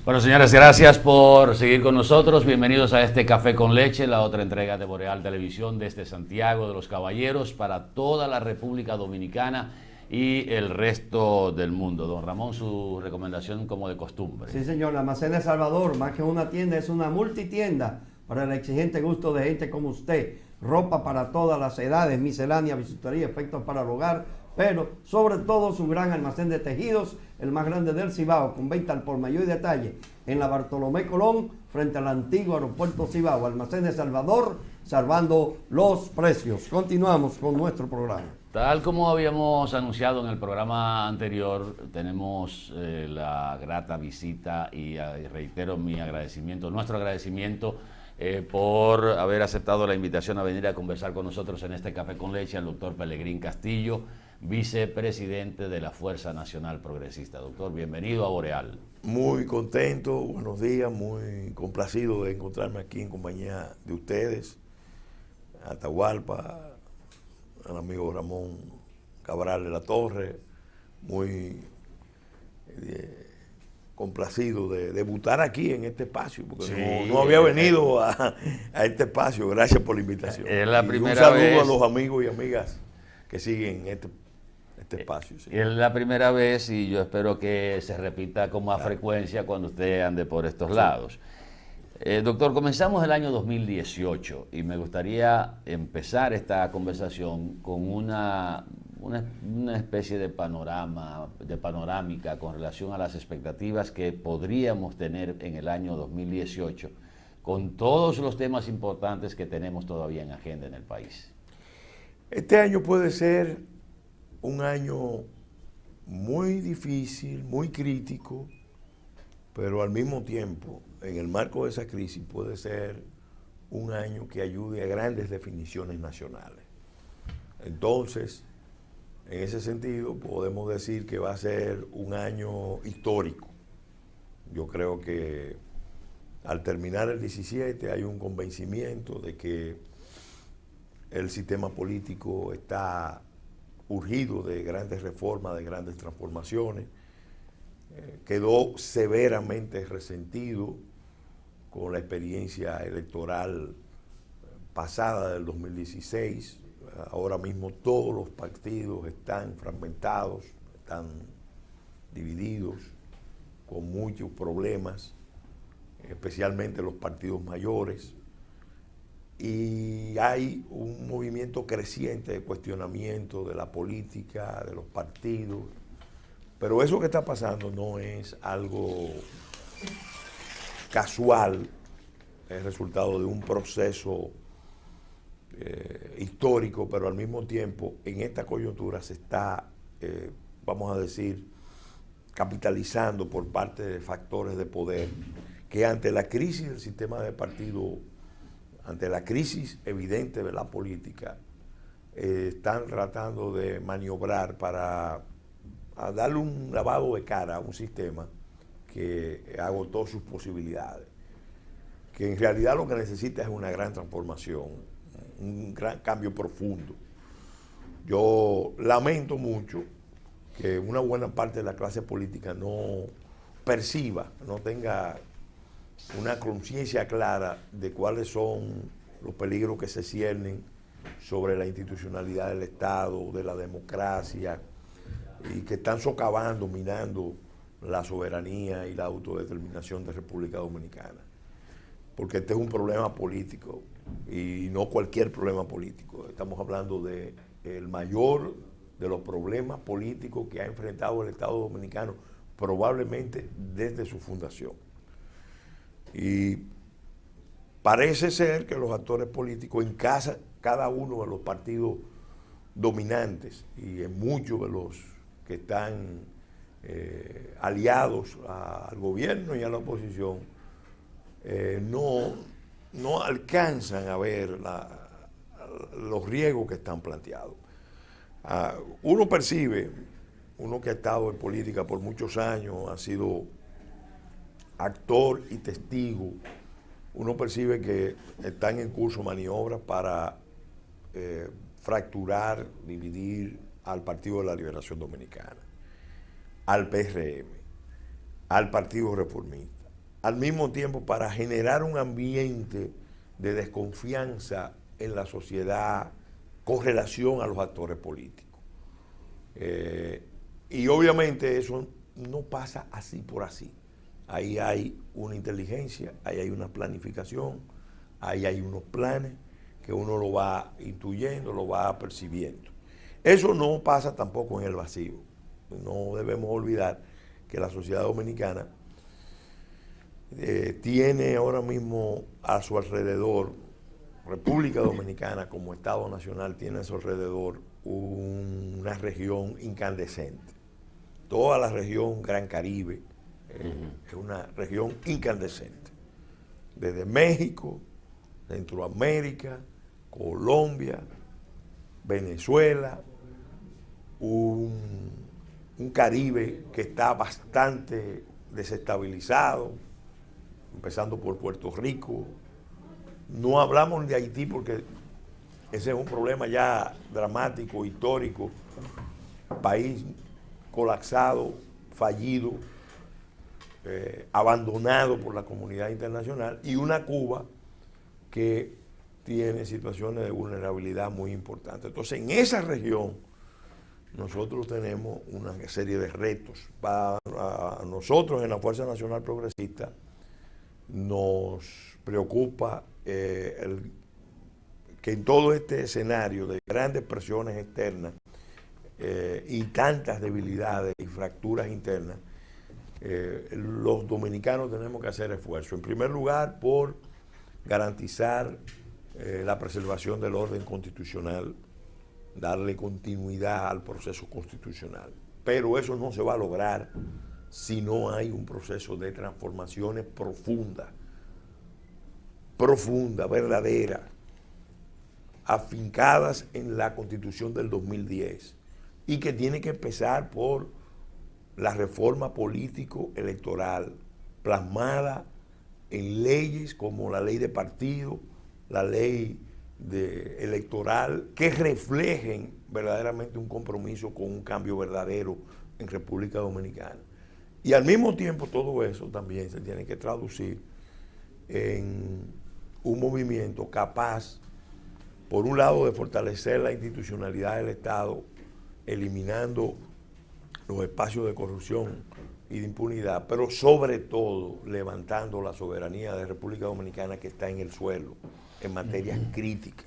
Bueno, señores, gracias por seguir con nosotros. Bienvenidos a este Café con Leche, la otra entrega de Boreal Televisión desde Santiago de los Caballeros para toda la República Dominicana y el resto del mundo. Don Ramón, su recomendación como de costumbre. Sí, señor, la Almacén de Salvador, más que una tienda, es una multitienda para el exigente gusto de gente como usted. Ropa para todas las edades, miscelánea, bisutería, efectos para el hogar, pero sobre todo su gran almacén de tejidos, el más grande del Cibao, con venta al por mayor y detalle en la Bartolomé Colón, frente al antiguo aeropuerto Cibao. Almacén de Salvador, salvando los precios. Continuamos con nuestro programa. Tal como habíamos anunciado en el programa anterior, tenemos la grata visita y reitero mi agradecimiento, nuestro agradecimiento por haber aceptado la invitación a venir a conversar con nosotros en este Café con Leche al doctor Pelegrín Castillo, vicepresidente de la Fuerza Nacional Progresista. Doctor, bienvenido a Boreal. Muy contento, buenos días, muy complacido de encontrarme aquí en compañía de ustedes, Atahualpa, al amigo Ramón Cabral de la Torre, muy complacido de debutar aquí en este espacio, porque sí, no había venido a este espacio. Gracias por la invitación. Es la primera un saludo vez a los amigos y amigas que siguen este espacio. Sí. Es la primera vez y yo espero que se repita con más frecuencia cuando usted ande por estos lados. Doctor, comenzamos el año 2018 y me gustaría empezar esta conversación con una especie de panorámica con relación a las expectativas que podríamos tener en el año 2018 con todos los temas importantes que tenemos todavía en agenda en el país. Este año puede ser un año muy difícil, muy crítico, pero al mismo tiempo, en el marco de esa crisis, puede ser un año que ayude a grandes definiciones nacionales. Entonces, en ese sentido, podemos decir que va a ser un año histórico. Yo creo que al terminar el 17 hay un convencimiento de que el sistema político está urgido de grandes reformas, de grandes transformaciones. Quedó severamente resentido con la experiencia electoral pasada del 2016. Ahora mismo todos los partidos están fragmentados, están divididos, con muchos problemas, especialmente los partidos mayores. Y hay un movimiento creciente de cuestionamiento de la política, de los partidos. Pero eso que está pasando no es algo casual, es resultado de un proceso histórico, pero al mismo tiempo en esta coyuntura se está, vamos a decir, capitalizando por parte de factores de poder que ante la crisis del sistema de partido, ante la crisis evidente de la política, están tratando de maniobrar para darle un lavado de cara a un sistema que agotó sus posibilidades, que en realidad lo que necesita es una gran transformación, un gran cambio profundo. Yo lamento mucho que una buena parte de la clase política no perciba, no tenga una conciencia clara de cuáles son los peligros que se ciernen sobre la institucionalidad del Estado, de la democracia, y que están socavando, minando la soberanía y la autodeterminación de República Dominicana. Porque este es un problema político y no cualquier problema político. Estamos hablando de el mayor de los problemas políticos que ha enfrentado el Estado Dominicano probablemente desde su fundación. Y parece ser que los actores políticos en cada uno de los partidos dominantes y en muchos de los que están aliados al gobierno y a la oposición, no alcanzan a ver los riesgos que están planteados. Uno percibe, uno que ha estado en política por muchos años, ha sido actor y testigo, uno percibe que están en curso maniobras para fracturar, dividir al Partido de la Liberación Dominicana, al PRM, al Partido Reformista, al mismo tiempo para generar un ambiente de desconfianza en la sociedad con relación a los actores políticos. Y obviamente eso no pasa así por así. Ahí hay una inteligencia, ahí hay una planificación, ahí hay unos planes que uno lo va intuyendo, lo va percibiendo. Eso no pasa tampoco en el vacío. No debemos olvidar que la sociedad dominicana tiene ahora mismo a su alrededor, República Dominicana como Estado Nacional tiene a su alrededor una región incandescente. Toda la región Gran Caribe es una región incandescente. Desde México, Centroamérica, Colombia, Venezuela, un Caribe que está bastante desestabilizado, empezando por Puerto Rico. No hablamos de Haití porque ese es un problema ya dramático, histórico, país colapsado, fallido, abandonado por la comunidad internacional, y una Cuba que tiene situaciones de vulnerabilidad muy importantes. Entonces, en esa región nosotros tenemos una serie de retos. Para nosotros en la Fuerza Nacional Progresista nos preocupa que en todo este escenario de grandes presiones externas y tantas debilidades y fracturas internas, los dominicanos tenemos que hacer esfuerzo. En primer lugar, por garantizar la preservación del orden constitucional, darle continuidad al proceso constitucional. Pero eso no se va a lograr si no hay un proceso de transformaciones profunda, verdadera, afincadas en la Constitución del 2010, y que tiene que empezar por la reforma político-electoral plasmada en leyes como la ley de partido, la ley electoral, que reflejen verdaderamente un compromiso con un cambio verdadero en República Dominicana. Y al mismo tiempo todo eso también se tiene que traducir en un movimiento capaz, por un lado, de fortalecer la institucionalidad del Estado, eliminando los espacios de corrupción y de impunidad, pero sobre todo levantando la soberanía de República Dominicana, que está en el suelo, en materias críticas.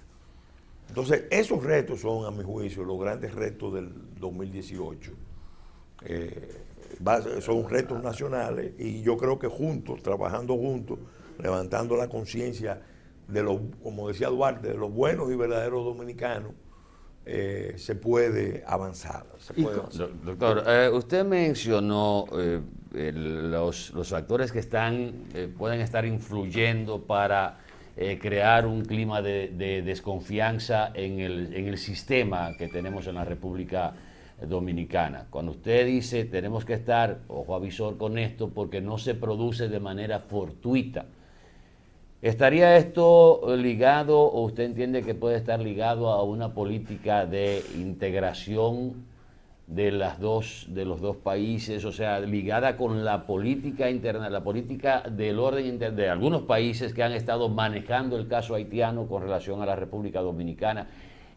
Entonces, esos retos son, a mi juicio, los grandes retos del 2018. Son retos nacionales, y yo creo que juntos, trabajando juntos, levantando la conciencia de los, como decía Duarte, de los buenos y verdaderos dominicanos, se puede avanzar. Doctor, usted mencionó los actores que pueden estar influyendo para crear un clima de desconfianza en el sistema que tenemos en la República Dominicana. Cuando usted dice tenemos que estar ojo avisor con esto porque no se produce de manera fortuita, ¿estaría esto ligado, o usted entiende que puede estar ligado a una política de integración de los dos países, o sea, ligada con la política interna, la política del orden interno de algunos países que han estado manejando el caso haitiano con relación a la República Dominicana?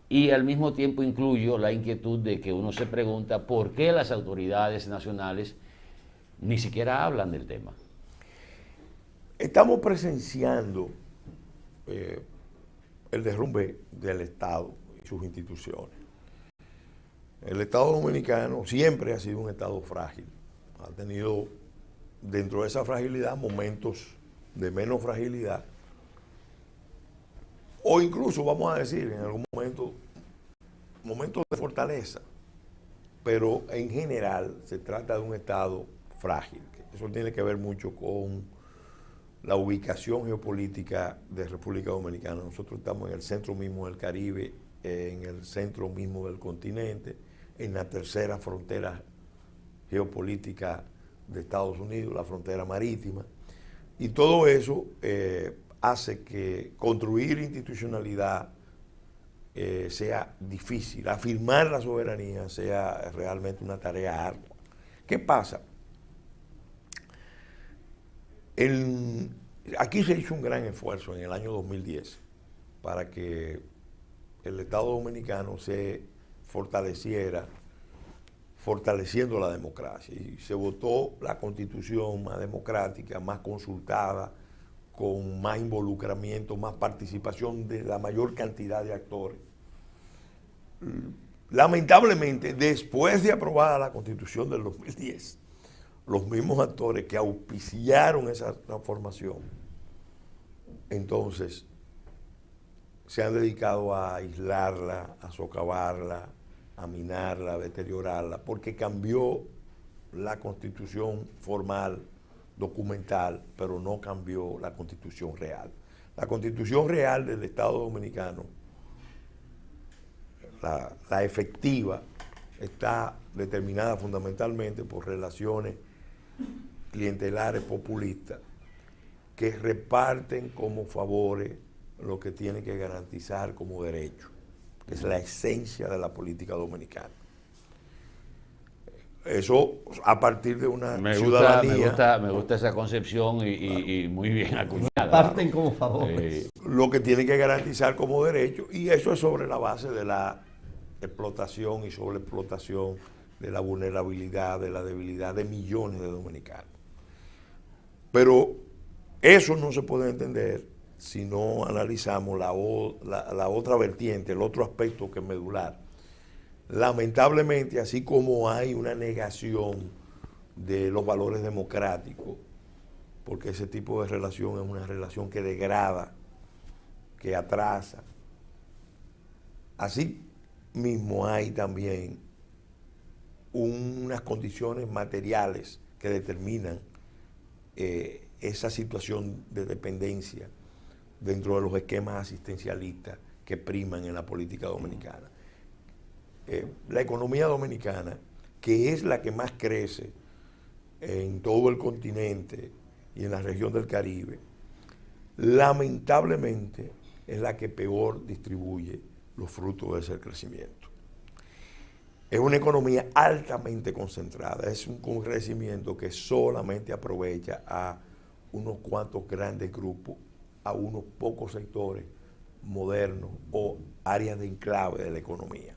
Y al mismo tiempo incluyo la inquietud de que uno se pregunta por qué las autoridades nacionales ni siquiera hablan del tema. Estamos presenciando el derrumbe del Estado y sus instituciones. El Estado dominicano siempre ha sido un Estado frágil. Ha tenido dentro de esa fragilidad momentos de menos fragilidad, o incluso, vamos a decir, en algún momento, momentos de fortaleza. Pero en general se trata de un Estado frágil. Eso tiene que ver mucho con la ubicación geopolítica de República Dominicana. Nosotros estamos en el centro mismo del Caribe, en el centro mismo del continente, en la tercera frontera geopolítica de Estados Unidos, la frontera marítima. Y todo eso hace que construir institucionalidad sea difícil, afirmar la soberanía sea realmente una tarea ardua. ¿Qué pasa? Aquí se hizo un gran esfuerzo en el año 2010 para que el Estado Dominicano se fortaleciera, fortaleciendo la democracia. Y se votó la Constitución más democrática, más consultada, con más involucramiento, más participación de la mayor cantidad de actores. Lamentablemente, después de aprobada la Constitución del 2010, los mismos actores que auspiciaron esa transformación, entonces se han dedicado a aislarla, a socavarla, a minarla, a deteriorarla, porque cambió la Constitución formal, documental, pero no cambió la Constitución real. La Constitución real del Estado Dominicano, la efectiva, está determinada fundamentalmente por relaciones clientelares populistas que reparten como favores lo que tiene que garantizar como derecho, que es la esencia de la política dominicana. Eso a partir de una ciudadanía. Me gusta esa concepción y muy bien acuñada. Parten como favores. Lo que tiene que garantizar como derecho, y eso es sobre la base de la explotación y sobreexplotación, de la vulnerabilidad, de la debilidad de millones de dominicanos. Pero eso no se puede entender si no analizamos la otra vertiente, el otro aspecto que es medular. Lamentablemente, así como hay una negación de los valores democráticos, porque ese tipo de relación es una relación que degrada, que atrasa, así mismo hay también unas condiciones materiales que determinan esa situación de dependencia dentro de los esquemas asistencialistas que priman en la política dominicana. La economía dominicana, que es la que más crece en todo el continente y en la región del Caribe, lamentablemente es la que peor distribuye los frutos de ese crecimiento. Es una economía altamente concentrada, es un crecimiento que solamente aprovecha a unos cuantos grandes grupos, a unos pocos sectores modernos o áreas de enclave de la economía.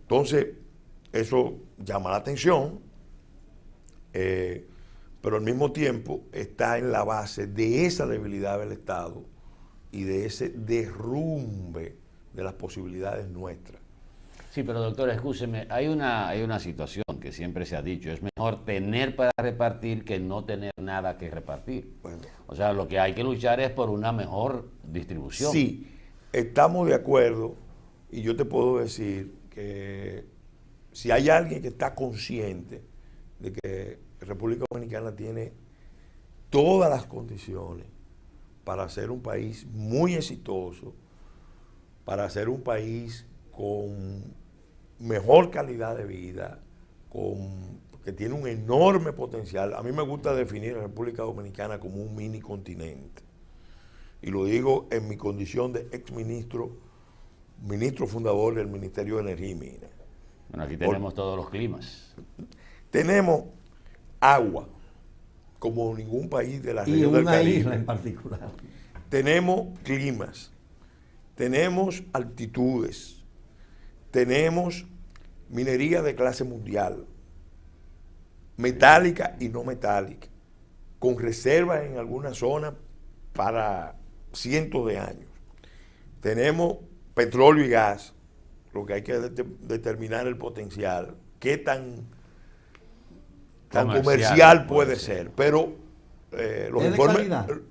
Entonces, eso llama la atención, pero al mismo tiempo está en la base de esa debilidad del Estado y de ese derrumbe de las posibilidades nuestras. Sí, pero doctor, escúcheme, hay una situación que siempre se ha dicho, es mejor tener para repartir que no tener nada que repartir. Bueno, o sea, lo que hay que luchar es por una mejor distribución. Sí, estamos de acuerdo, y yo te puedo decir que si hay alguien que está consciente de que República Dominicana tiene todas las condiciones para ser un país muy exitoso, para ser un país con mejor calidad de vida, que tiene un enorme potencial. A mí me gusta definir a la República Dominicana como un mini continente. Y lo digo en mi condición de ministro fundador del Ministerio de Energía y Minas. Bueno, aquí tenemos todos los climas. Tenemos agua, como ningún país de la región del Caribe. Y una isla en particular. Tenemos climas, tenemos altitudes, tenemos minería de clase mundial, metálica y no metálica, con reservas en algunas zonas para cientos de años. Tenemos petróleo y gas, lo que hay que determinar el potencial, qué tan comercial puede ser. Pero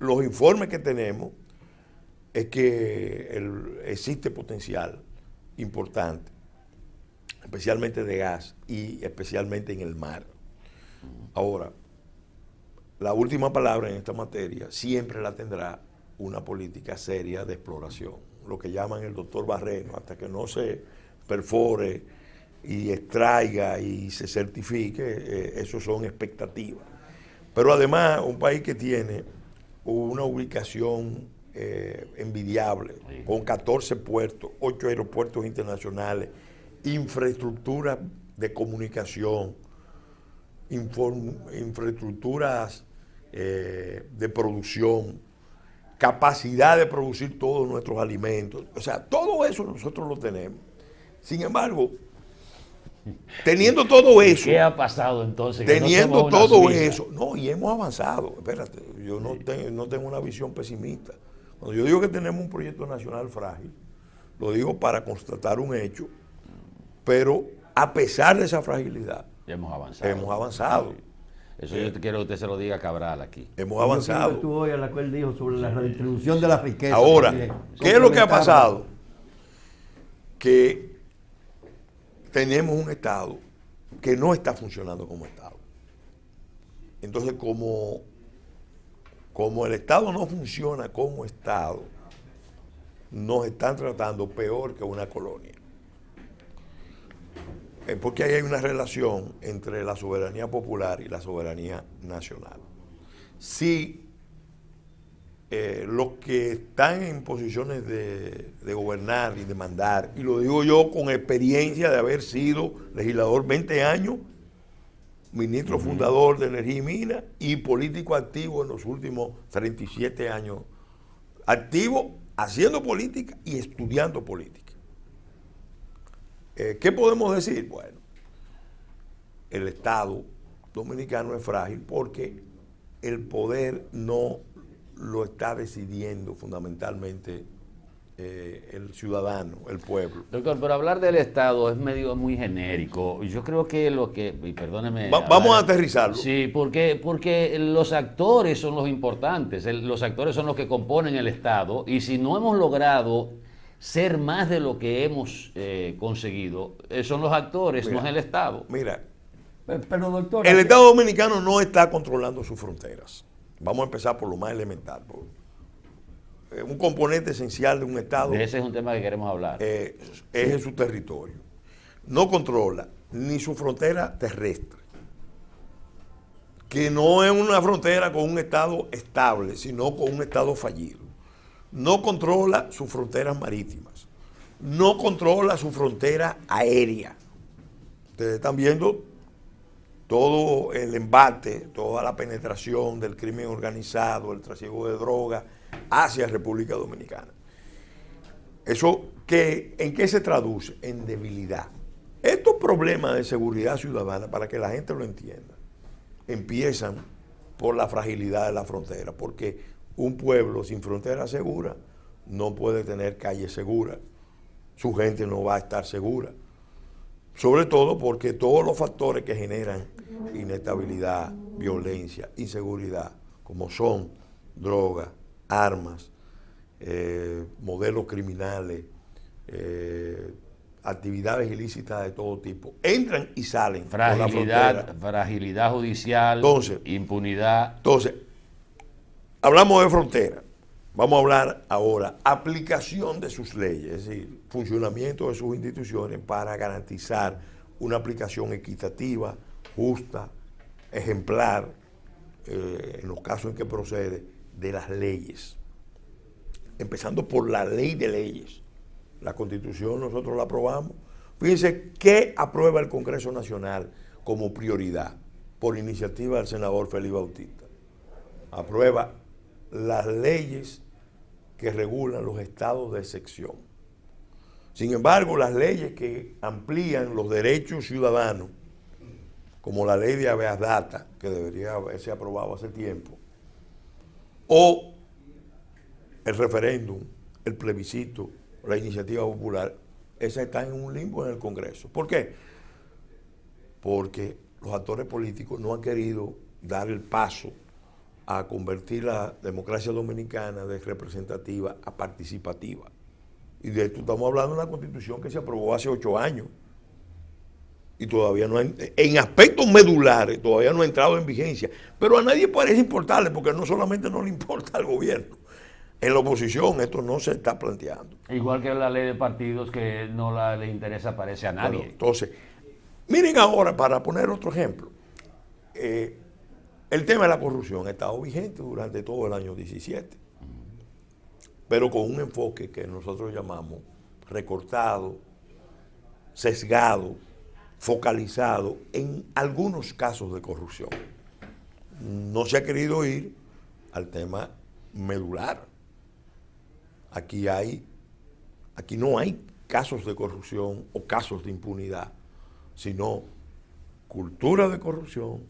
los informes que tenemos es que existe potencial importante, especialmente de gas y especialmente en el mar. Ahora, la última palabra en esta materia siempre la tendrá una política seria de exploración, lo que llaman el doctor Barreno, hasta que no se perfore y extraiga y se certifique, eso son expectativas. Pero además, un país que tiene una ubicación envidiable, con 14 puertos, 8 aeropuertos internacionales, infraestructura de comunicación, infraestructuras de producción, capacidad de producir todos nuestros alimentos. O sea, todo eso nosotros lo tenemos. Sin embargo, teniendo todo eso. ¿Qué ha pasado entonces? Teniendo todo eso. No, y hemos avanzado. Espérate, yo no tengo una visión pesimista. Cuando yo digo que tenemos un proyecto nacional frágil, lo digo para constatar un hecho, pero a pesar de esa fragilidad, hemos avanzado. Hemos avanzado. Eso yo quiero que usted se lo diga a Cabral aquí. Hemos avanzado. Yo estuvo hoy a la cual dijo sobre la redistribución de la riqueza. Ahora, ¿qué es lo que ha pasado? Que tenemos un Estado que no está funcionando como Estado. Entonces, como el Estado no funciona como Estado, nos están tratando peor que una colonia. Porque ahí hay una relación entre la soberanía popular y la soberanía nacional. Si los que están en posiciones de gobernar y de mandar, y lo digo yo con experiencia de haber sido legislador 20 años, ministro fundador de Energía y Minas y político activo en los últimos 37 años, activo haciendo política y estudiando política. ¿Qué podemos decir? Bueno, el Estado dominicano es frágil porque el poder no lo está decidiendo fundamentalmente el ciudadano, el pueblo. Doctor, pero hablar del Estado es medio muy genérico. Yo creo que y perdóneme. Vamos a aterrizarlo. Sí, porque los actores son los importantes. Los actores son los que componen el Estado. Y si no hemos logrado ser más de lo que hemos conseguido, son los actores, no es el Estado. Mira, pero doctor, el Estado dominicano no está controlando sus fronteras. Vamos a empezar por lo más elemental. Un componente esencial de un Estado. Ese es un tema que queremos hablar. Es en su territorio. No controla ni su frontera terrestre, que no es una frontera con un Estado estable, sino con un Estado fallido. No controla sus fronteras marítimas. No controla su frontera aérea. Ustedes están viendo todo el embate, toda la penetración del crimen organizado, el trasiego de drogas hacia República Dominicana. ¿Eso en qué se traduce? En debilidad. Estos problemas de seguridad ciudadana, para que la gente lo entienda, empiezan por la fragilidad de la frontera, porque un pueblo sin frontera segura no puede tener calles seguras, su gente no va a estar segura, sobre todo porque todos los factores que generan inestabilidad, violencia, inseguridad, como son drogas, armas, modelos criminales, actividades ilícitas de todo tipo, entran y salen por la frontera. Fragilidad judicial, Entonces, impunidad. Entonces, hablamos de frontera. Vamos a hablar ahora aplicación de sus leyes, es decir, funcionamiento de sus instituciones para garantizar una aplicación equitativa, justa, ejemplar, en los casos en que procede, de las leyes. Empezando por la ley de leyes. La Constitución nosotros la aprobamos. Fíjense qué aprueba el Congreso Nacional como prioridad, por iniciativa del senador Félix Bautista. Aprueba las leyes que regulan los estados de excepción. Sin embargo, las leyes que amplían los derechos ciudadanos, como la ley de habeas data, que debería haberse aprobado hace tiempo, o el referéndum, el plebiscito, la iniciativa popular, esas están en un limbo en el Congreso. ¿Por qué? Porque los actores políticos no han querido dar el paso a convertir la democracia dominicana de representativa a participativa. Y de esto estamos hablando de una constitución que se aprobó hace 8 años. Y todavía no en aspectos medulares, todavía no ha entrado en vigencia. Pero a nadie parece importarle, porque no solamente no le importa al gobierno. En la oposición esto no se está planteando. Igual que la ley de partidos, que no le interesa, parece a nadie. Bueno, entonces, miren ahora, para poner otro ejemplo, el tema de la corrupción ha estado vigente durante todo el año 17, pero con un enfoque que nosotros llamamos recortado, sesgado, focalizado en algunos casos de corrupción. no se ha querido ir al tema medular. Aquí no hay casos de corrupción o casos de impunidad, sino cultura de corrupción,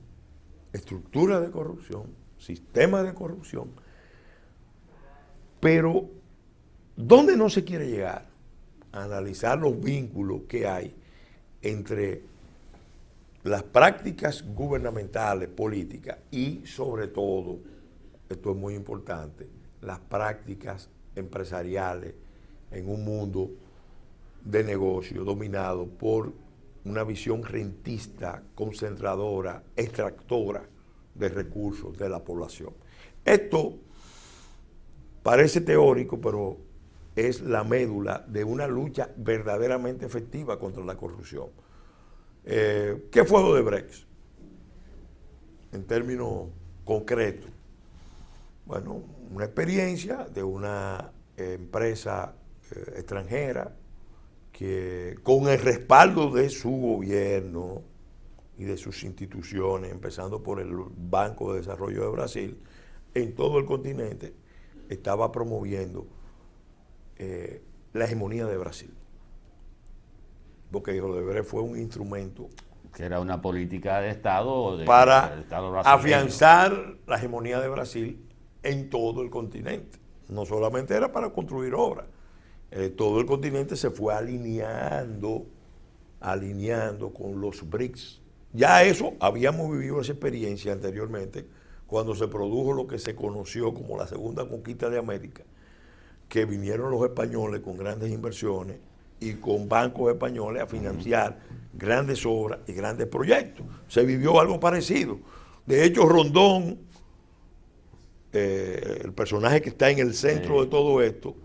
estructura de corrupción, sistema de corrupción. Pero, ¿dónde no se quiere llegar? A analizar los vínculos que hay entre las prácticas gubernamentales, políticas y, sobre todo, esto es muy importante, las prácticas empresariales en un mundo de negocio dominado por una visión rentista, concentradora, extractora de recursos de la población. Esto parece teórico, pero es la médula de una lucha verdaderamente efectiva contra la corrupción. ¿Qué fue Odebrecht? En términos concretos. Bueno, una experiencia de una empresa extranjera que con el respaldo de su gobierno y de sus instituciones, empezando por el Banco de Desarrollo de Brasil, en todo el continente, estaba promoviendo la hegemonía de Brasil. Porque Odebrecht fue un instrumento que era una política de Estado para del Estado brasileño, afianzar la hegemonía de Brasil en todo el continente. No solamente era para construir obras, todo el continente se fue alineando con los BRICS. Ya eso, habíamos vivido esa experiencia anteriormente, cuando se produjo lo que se conoció como la segunda conquista de América, que vinieron los españoles con grandes inversiones y con bancos españoles a financiar grandes obras y grandes proyectos. Se vivió algo parecido. De hecho, Rondón, el personaje que está en el centro de todo esto,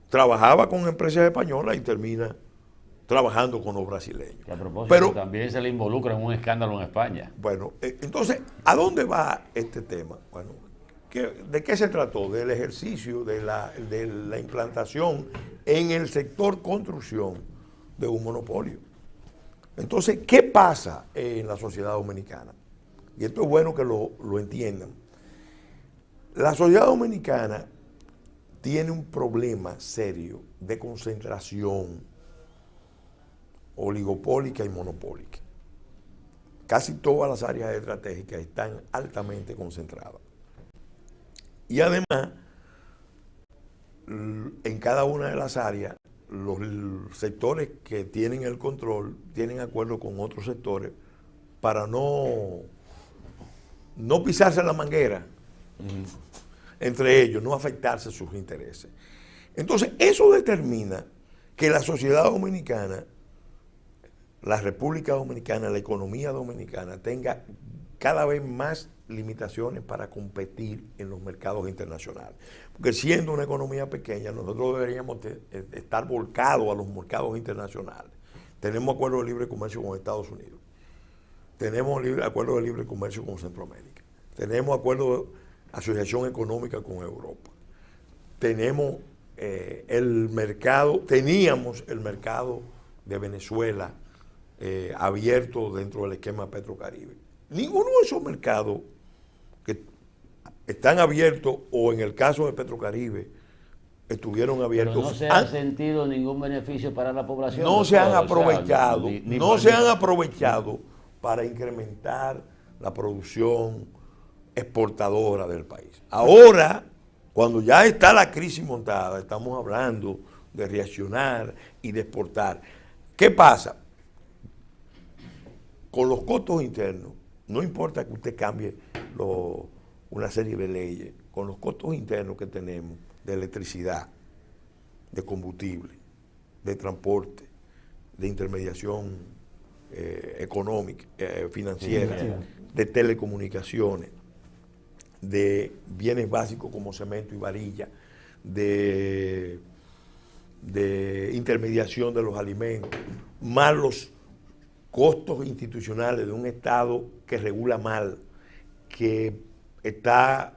trabajaba con empresas españolas y termina trabajando con los brasileños. Que a propósito, pero también se le involucra en un escándalo en España. Bueno, entonces, ¿a dónde va este tema? Bueno, ¿de qué se trató? Del ejercicio de la implantación en el sector construcción de un monopolio. Entonces, ¿qué pasa en la sociedad dominicana? Y esto es bueno que lo entiendan. La sociedad dominicana tiene un problema serio de concentración oligopólica y monopólica. Casi todas las áreas estratégicas están altamente concentradas. Y además, en cada una de las áreas, los sectores que tienen el control tienen acuerdo con otros sectores para no pisarse la manguera entre ellos, no afectarse sus intereses. Entonces, eso determina que la sociedad dominicana, la República Dominicana, la economía dominicana tenga cada vez más limitaciones para competir en los mercados internacionales. Porque siendo una economía pequeña, nosotros deberíamos estar volcados a los mercados internacionales. Tenemos acuerdos de libre comercio con Estados Unidos. Tenemos acuerdos de libre comercio con Centroamérica. Tenemos acuerdos de asociación económica con Europa. Teníamos el mercado de Venezuela abierto dentro del esquema Petrocaribe. Ninguno de esos mercados que están abiertos, o en el caso de Petrocaribe, estuvieron abiertos. Pero no se ha sentido ningún beneficio para la población. No se han aprovechado, aprovechado para incrementar la producción exportadora del país. Ahora, cuando ya está la crisis montada, estamos hablando de reaccionar y de exportar. ¿Qué pasa? Con los costos internos, no importa que usted cambie una serie de leyes, con los costos internos que tenemos de electricidad, de combustible, de transporte, de intermediación económica, financiera, de telecomunicaciones, de bienes básicos como cemento y varilla, de intermediación de los alimentos, más los costos institucionales de un Estado que regula mal, que está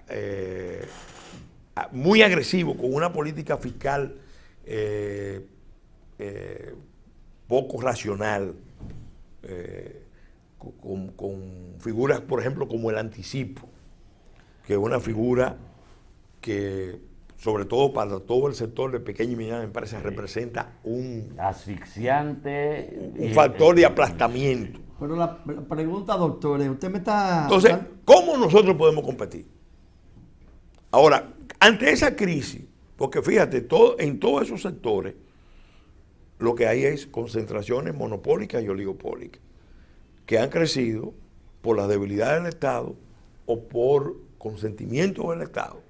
muy agresivo, con una política fiscal poco racional, con figuras, por ejemplo, como el anticipo, que es una figura que, sobre todo para todo el sector de pequeñas y medianas empresas, representa un asfixiante. factor de aplastamiento. Pero la pregunta, doctor, usted me está... Entonces, ¿cómo nosotros podemos competir? Ahora, ante esa crisis, porque fíjate, en todos esos sectores, lo que hay es concentraciones monopólicas y oligopólicas, que han crecido por la debilidad del Estado o por consentimiento del Estado.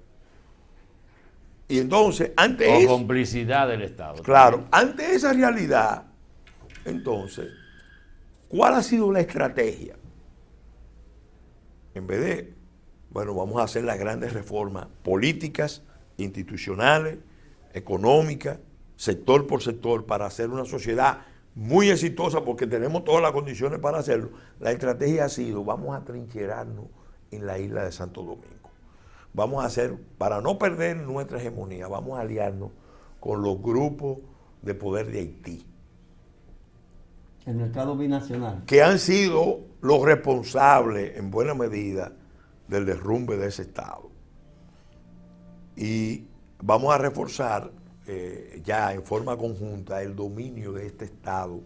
Y entonces, ante complicidad del Estado. Claro, ante esa realidad, entonces, ¿cuál ha sido la estrategia? En vez de, bueno, vamos a hacer las grandes reformas políticas, institucionales, económicas, sector por sector, para hacer una sociedad muy exitosa, porque tenemos todas las condiciones para hacerlo. La estrategia ha sido, vamos a trincherarnos en la isla de Santo Domingo. Vamos a hacer, para no perder nuestra hegemonía, vamos a aliarnos con los grupos de poder de Haití. El mercado binacional. Que han sido los responsables, en buena medida, del derrumbe de ese Estado. Y vamos a reforzar ya en forma conjunta el dominio de este Estado,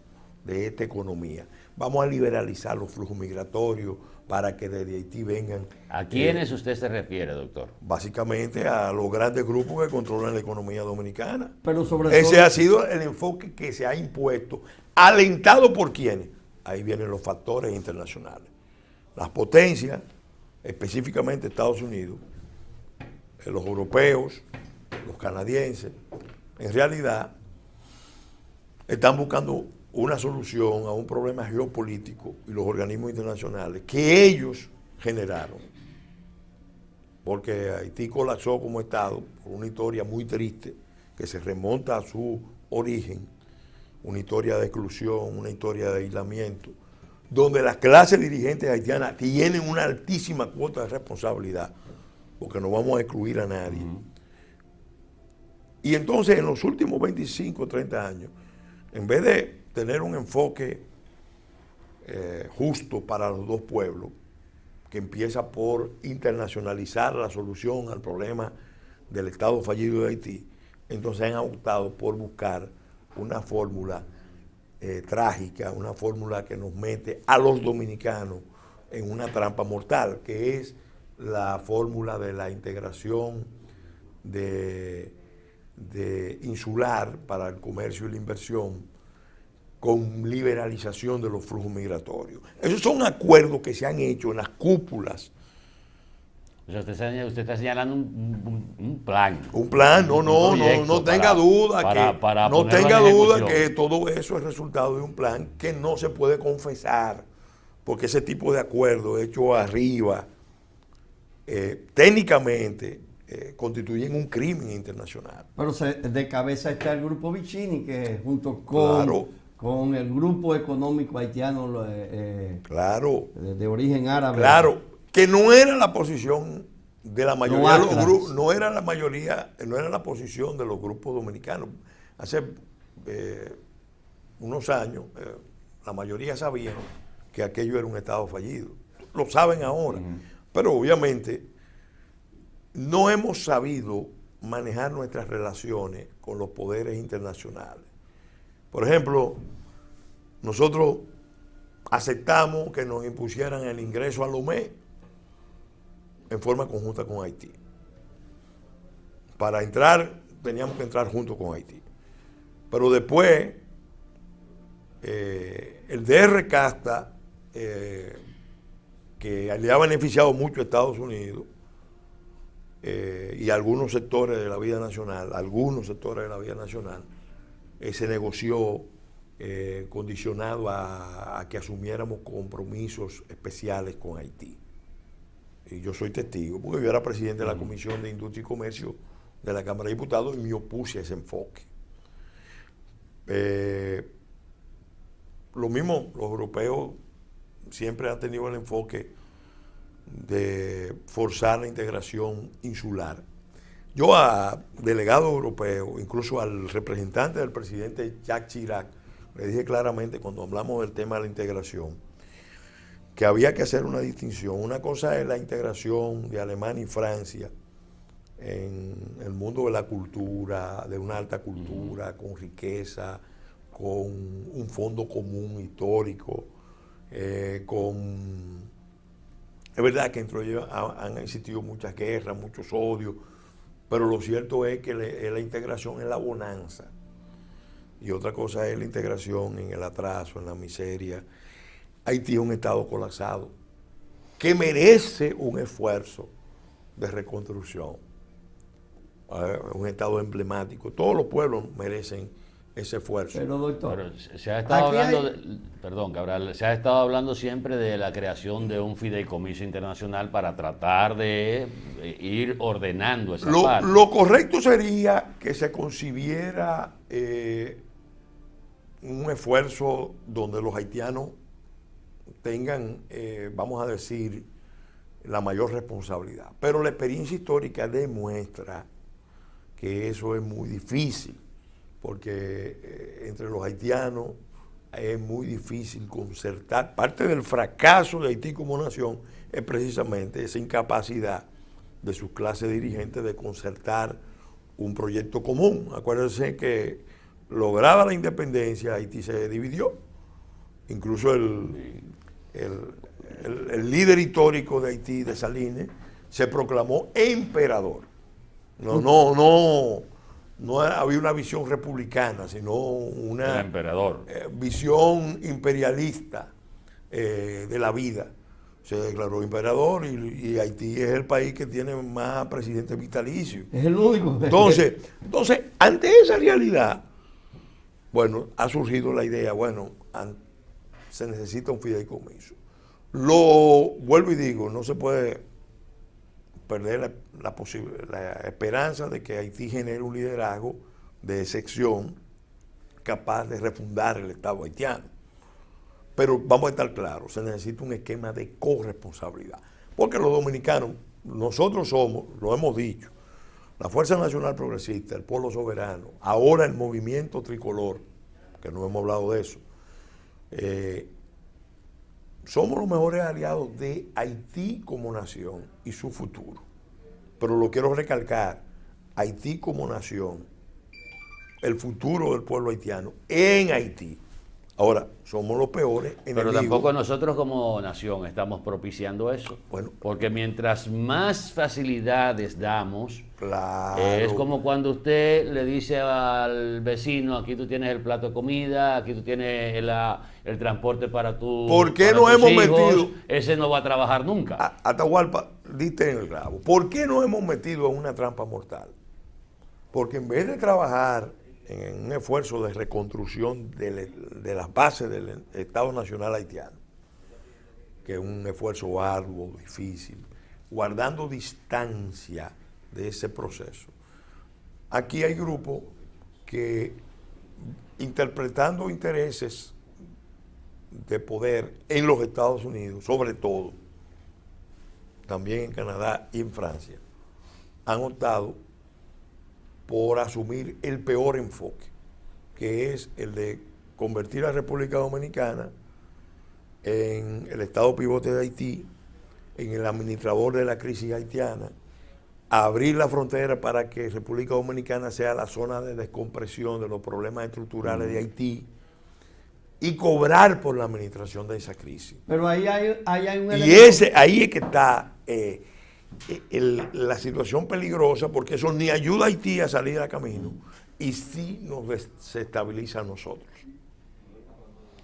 de esta economía. Vamos a liberalizar los flujos migratorios para que desde Haití vengan. ¿A quiénes usted se refiere, doctor? Básicamente a los grandes grupos que controlan la economía dominicana. Pero sobre Ese todo, ha sido el enfoque que se ha impuesto. ¿Alentado por quiénes? Ahí vienen los factores internacionales. Las potencias, específicamente Estados Unidos, los europeos, los canadienses, en realidad están buscando una solución a un problema geopolítico y los organismos internacionales que ellos generaron. Porque Haití colapsó como Estado por una historia muy triste que se remonta a su origen, una historia de exclusión, una historia de aislamiento, donde las clases dirigentes haitianas tienen una altísima cuota de responsabilidad, porque no vamos a excluir a nadie. Y entonces en los últimos 25, 30 años, en vez de tener un enfoque justo para los dos pueblos, que empieza por internacionalizar la solución al problema del Estado fallido de Haití, entonces han optado por buscar una fórmula trágica, una fórmula que nos mete a los dominicanos en una trampa mortal, que es la fórmula de la integración de insular para el comercio y la inversión con liberalización de los flujos migratorios. Esos son acuerdos que se han hecho en las cúpulas. O sea, usted está señalando un plan. Un plan, no tenga duda que todo eso es resultado de un plan que no se puede confesar, porque ese tipo de acuerdos hechos arriba, técnicamente, constituyen un crimen internacional. Pero de cabeza está el grupo Vicini, que junto con el grupo económico haitiano de origen árabe. Claro, que no era la posición de la mayoría de los grupos, no era la posición de los grupos dominicanos. Hace unos años, la mayoría sabían que aquello era un Estado fallido. Lo saben ahora. Pero obviamente no hemos sabido manejar nuestras relaciones con los poderes internacionales. Por ejemplo, nosotros aceptamos que nos impusieran el ingreso a Lomé en forma conjunta con Haití. Para entrar, teníamos que entrar junto con Haití. Pero después, el DR Casta, que le ha beneficiado mucho a Estados Unidos, y algunos sectores de la vida nacional, se negoció condicionado a que asumiéramos compromisos especiales con Haití. Y yo soy testigo, porque yo era presidente de la Comisión de Industria y Comercio de la Cámara de Diputados y me opuse a ese enfoque. Lo mismo, los europeos siempre han tenido el enfoque de forzar la integración insular. Yo a delegados europeos, incluso al representante del presidente Jacques Chirac, le dije claramente cuando hablamos del tema de la integración, que había que hacer una distinción. Una cosa es la integración de Alemania y Francia en el mundo de la cultura, de una alta cultura, con riqueza, con un fondo común histórico, es verdad que entre ellos han existido muchas guerras, muchos odios, pero lo cierto es que la integración es la bonanza. Y otra cosa es la integración en el atraso, en la miseria. Haití es un estado colapsado que merece un esfuerzo de reconstrucción. Un estado emblemático. Todos los pueblos merecen ese esfuerzo. Pero doctor, Pero se ha estado aquí hablando, hay- perdón, Cabral, se ha estado hablando siempre de la creación de un fideicomiso internacional para tratar de ir ordenando esa parte. Lo correcto sería que se concibiera un esfuerzo donde los haitianos tengan, vamos a decir, la mayor responsabilidad. Pero la experiencia histórica demuestra que eso es muy difícil, porque entre los haitianos es muy difícil concertar. Parte del fracaso de Haití como nación es precisamente esa incapacidad de sus clases dirigentes de concertar un proyecto común. Acuérdense que lograda la independencia, Haití se dividió. Incluso el líder histórico de Haití, de Salines, se proclamó emperador. No había una visión republicana, sino El una emperador. visión imperialista de la vida. Se declaró emperador y Haití es el país que tiene más presidentes vitalicios. es el único. Entonces, ante esa realidad, bueno, ha surgido la idea, bueno, se necesita un fideicomiso. Vuelvo y digo, no se puede perder la esperanza de que Haití genere un liderazgo de excepción capaz de refundar el Estado haitiano. Pero vamos a estar claros, se necesita un esquema de corresponsabilidad. Porque los dominicanos, nosotros somos, lo hemos dicho, la Fuerza Nacional Progresista, el Pueblo Soberano, ahora el Movimiento Tricolor, que no hemos hablado de eso, somos los mejores aliados de Haití como nación y su futuro. Pero lo quiero recalcar, Haití como nación, el futuro del pueblo haitiano en Haití. Ahora, somos los peores enemigos. Pero tampoco nosotros como nación estamos propiciando eso. Bueno, porque mientras más facilidades damos, claro. es como cuando usted le dice al vecino, aquí tú tienes el plato de comida, aquí tú tienes el transporte para tu ¿Por qué para no tus hemos hijos, metido? ese no va a trabajar nunca. Atahualpa, diste en el clavo. ¿Por qué nos hemos metido en una trampa mortal? Porque en vez de trabajar en un esfuerzo de reconstrucción de las bases del Estado Nacional Haitiano, que es un esfuerzo arduo, difícil, guardando distancia de ese proceso. Aquí hay grupos que, interpretando intereses de poder en los Estados Unidos, sobre todo, también en Canadá y en Francia, han optado por asumir el peor enfoque, que es el de convertir a la República Dominicana en el Estado pivote de Haití, en el administrador de la crisis haitiana, abrir la frontera para que República Dominicana sea la zona de descompresión de los problemas estructurales de Haití y cobrar por la administración de esa crisis. Pero ahí hay un Y ahí es que está la situación peligrosa, porque eso ni ayuda a Haití a salir a camino y sí nos desestabiliza a nosotros.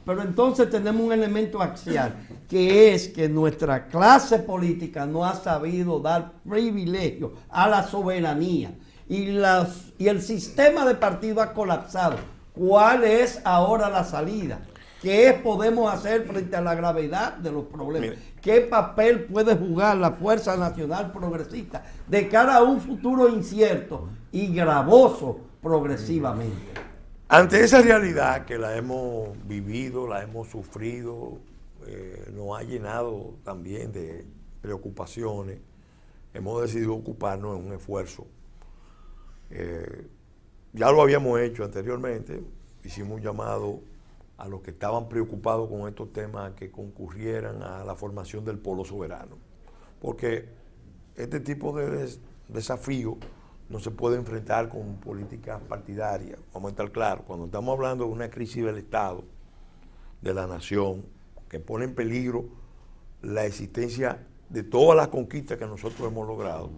Pero entonces tenemos un elemento axial, que es que nuestra clase política no ha sabido dar privilegio a la soberanía y el sistema de partido ha colapsado. ¿Cuál es ahora la salida? ¿Qué podemos hacer frente a la gravedad de los problemas? ¿Qué papel puede jugar la Fuerza Nacional Progresista de cara a un futuro incierto y gravoso progresivamente? Ante esa realidad que la hemos vivido, la hemos sufrido, nos ha llenado también de preocupaciones, hemos decidido ocuparnos en un esfuerzo. Ya lo habíamos hecho anteriormente, hicimos un llamado a los que estaban preocupados con estos temas que concurrieran a la formación del polo soberano. Porque este tipo de desafío no se puede enfrentar con políticas partidarias. Vamos a estar claros, cuando estamos hablando de una crisis del Estado, de la nación, que pone en peligro la existencia de todas las conquistas que nosotros hemos logrado,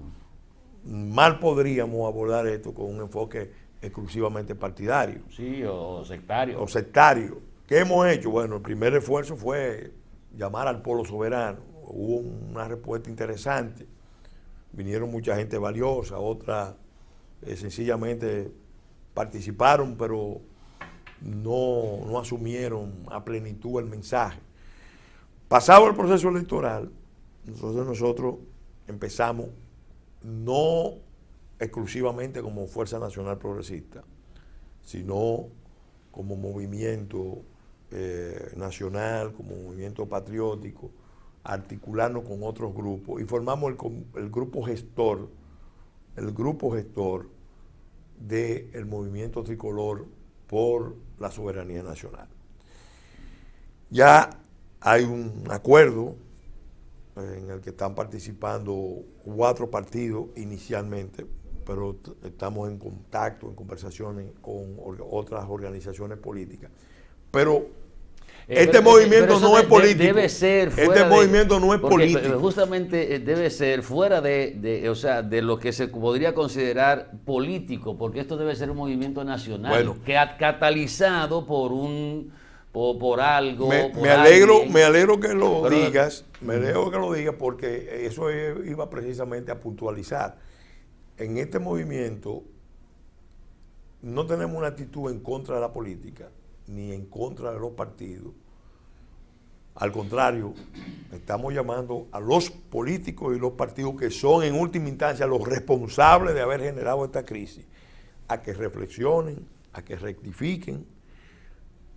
mal podríamos abordar esto con un enfoque exclusivamente partidario. Sí, o sectario. O sectario. ¿Qué hemos hecho? Bueno, el primer esfuerzo fue llamar al polo soberano. Hubo una respuesta interesante. Vinieron mucha gente valiosa, otras sencillamente participaron, pero no asumieron a plenitud el mensaje. Pasado el proceso electoral, nosotros empezamos no exclusivamente como Fuerza Nacional Progresista, sino como movimiento nacional, como movimiento patriótico, articularnos con otros grupos y formamos el grupo gestor del movimiento tricolor por la soberanía nacional. Ya hay un acuerdo en el que están participando 4 partidos inicialmente, pero estamos en contacto, en conversaciones con otras organizaciones políticas. Pero este movimiento no es político. Debe ser fuera este movimiento no es político. Justamente debe ser fuera de lo que se podría considerar político, porque esto debe ser un movimiento nacional, bueno, que ha catalizado por algo. Me alegro que lo digas, porque eso iba precisamente a puntualizar. En este movimiento no tenemos una actitud en contra de la política, ni en contra de los partidos. Al contrario, estamos llamando a los políticos y los partidos que son en última instancia los responsables de haber generado esta crisis, a que reflexionen, a que rectifiquen,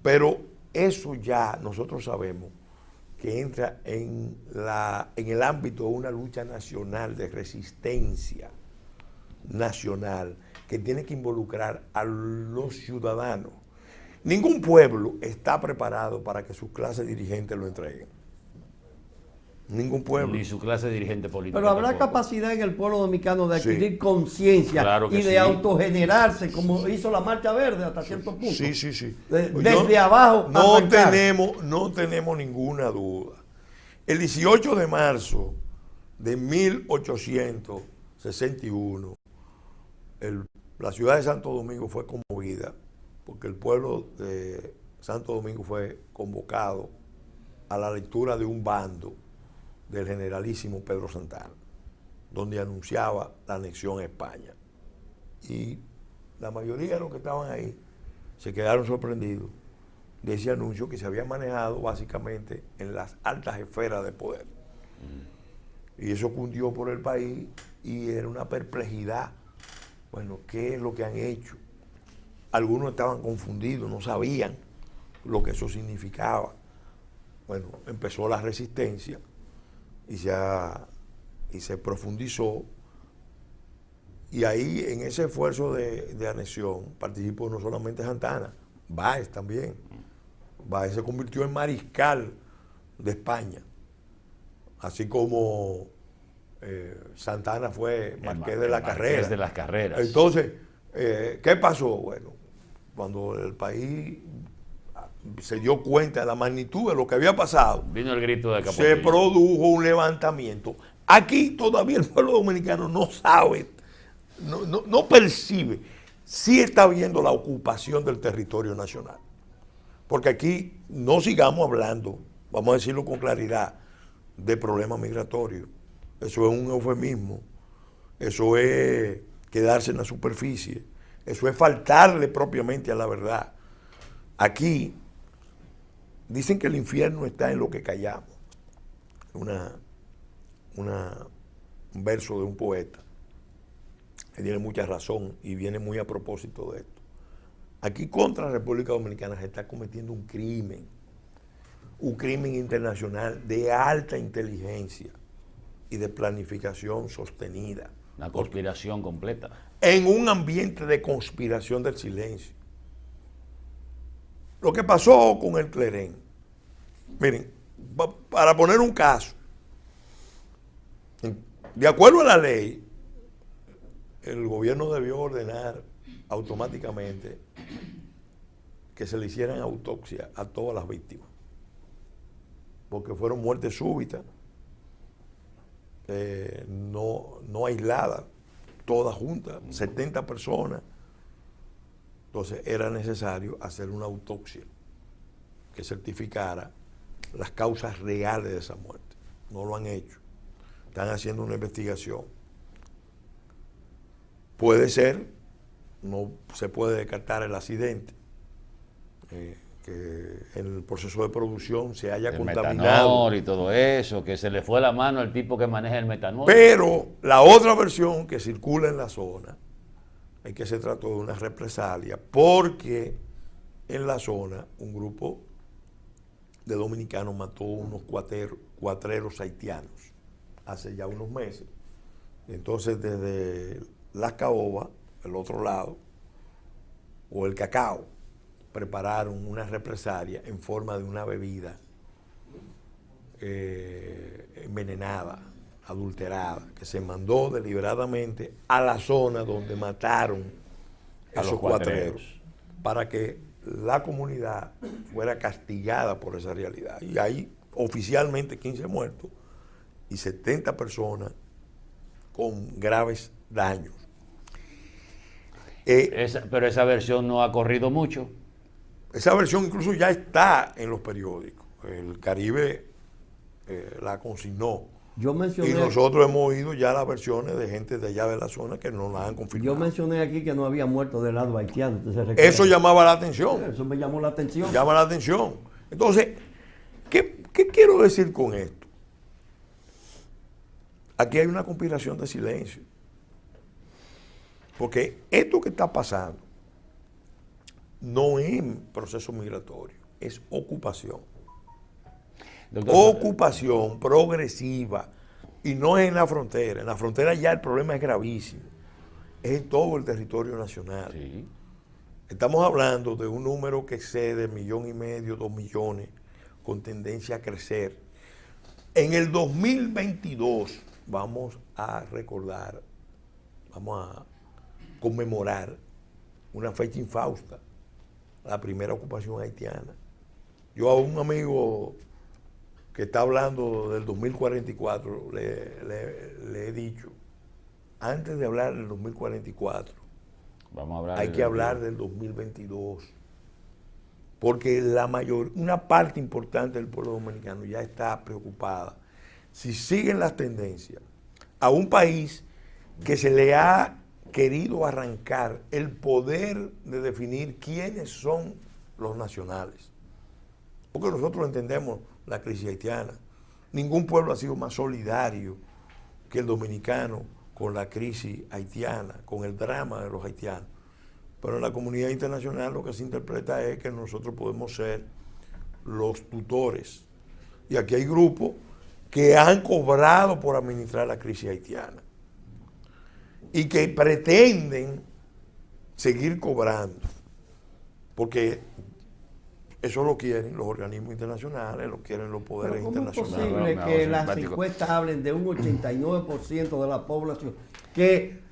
pero eso ya nosotros sabemos que entra en el ámbito de una lucha nacional de resistencia nacional que tiene que involucrar a los ciudadanos. Ningún pueblo está preparado para que sus clases dirigentes lo entreguen. Ningún pueblo. Ni su clase dirigente política. Pero habrá tampoco. capacidad en el pueblo dominicano de adquirir conciencia Claro que y de sí. autogenerarse, como hizo la Marcha Verde hasta cierto punto. Sí. Desde abajo. No tenemos ninguna duda. El 18 de marzo de 1861, la ciudad de Santo Domingo fue conmovida porque el pueblo de Santo Domingo fue convocado a la lectura de un bando del generalísimo Pedro Santana, donde anunciaba la anexión a España. Y la mayoría de los que estaban ahí se quedaron sorprendidos de ese anuncio que se había manejado básicamente en las altas esferas de poder. Y eso cundió por el país y era una perplejidad. Bueno, ¿qué es lo que han hecho? Algunos estaban confundidos, no sabían lo que eso significaba. Bueno, empezó la resistencia y se profundizó. Y ahí, en ese esfuerzo de anexión, participó no solamente Santana, Báez también. Báez se convirtió en mariscal de España, así como Santana fue marqués de la Carrera. Marqués de las Carreras. Entonces, ¿qué pasó? Bueno, cuando el país se dio cuenta de la magnitud de lo que había pasado, Vino el grito de Capotillo. se produjo un levantamiento. Aquí todavía el pueblo dominicano no sabe, no percibe, sí está viendo la ocupación del territorio nacional. Porque aquí no sigamos hablando, vamos a decirlo con claridad, de problemas migratorios. Eso es un eufemismo, eso es quedarse en la superficie, eso es faltarle propiamente a la verdad. Aquí dicen que el infierno está en lo que callamos. Un verso de un poeta que tiene mucha razón y viene muy a propósito de esto. Aquí contra la República Dominicana se está cometiendo un crimen internacional de alta inteligencia y de planificación sostenida. Una conspiración completa. En un ambiente de conspiración del silencio. lo que pasó con el Clerén. Miren, para poner un caso, de acuerdo a la ley, el gobierno debió ordenar automáticamente que se le hicieran autopsia a todas las víctimas, porque fueron muertes súbitas, no aisladas, todas juntas, 70 personas. Entonces era necesario hacer una autopsia que certificara las causas reales de esa muerte. No lo han hecho. Están haciendo una investigación. Puede ser, no se puede descartar el accidente, que en el proceso de producción se haya el contaminado. metanol y todo eso, que se le fue la mano al tipo que maneja el metanol. Pero la otra versión que circula en la zona es que se trató de una represalia porque en la zona un grupo de dominicanos mató unos cuatreros haitianos hace ya unos meses. Entonces desde Las Caobas, el otro lado, o el Cacao, prepararon una represalia en forma de una bebida envenenada, adulterada, que se mandó deliberadamente a la zona donde mataron a esos cuatreros, para que la comunidad fuera castigada por esa realidad. Y hay oficialmente 15 muertos y 70 personas con graves daños. Pero esa versión no ha corrido mucho. Esa versión incluso ya está en los periódicos. El Caribe la consignó. Yo mencioné, y nosotros hemos oído ya las versiones de gente de allá de la zona que no las han confirmado. yo mencioné aquí que no había muerto del lado haitiano. ¿Se Eso llamaba la atención. Eso me llamó la atención. Llama la atención. Entonces, ¿qué quiero decir con esto? Aquí hay una conspiración de silencio. Porque esto que está pasando no es proceso migratorio, es ocupación. Doctor, Ocupación progresiva. Y no es en la frontera. En la frontera ya el problema es gravísimo. Es en todo el territorio nacional. sí. Estamos hablando de un número que excede 1,5 millones, 2 millones, con tendencia a crecer. En el 2022 vamos a recordar, vamos a conmemorar una fecha infausta, la primera ocupación haitiana. Yo a un amigo que está hablando del 2044 le he dicho, antes de hablar del 2044, Vamos a hablar hay que hablar del 2022, porque una parte importante del pueblo dominicano ya está preocupada. Si siguen las tendencias a un país que se le ha querido arrancar el poder de definir quiénes son los nacionales, porque nosotros entendemos la crisis haitiana. Ningún pueblo ha sido más solidario que el dominicano con la crisis haitiana, con el drama de los haitianos. Pero en la comunidad internacional lo que se interpreta es que nosotros podemos ser los tutores. Y aquí hay grupos que han cobrado por administrar la crisis haitiana y que pretenden seguir cobrando, porque eso lo quieren los organismos internacionales, lo quieren los poderes ¿Pero cómo internacionales. es posible No, que las simpático. encuestas hablen de un 89% de la población que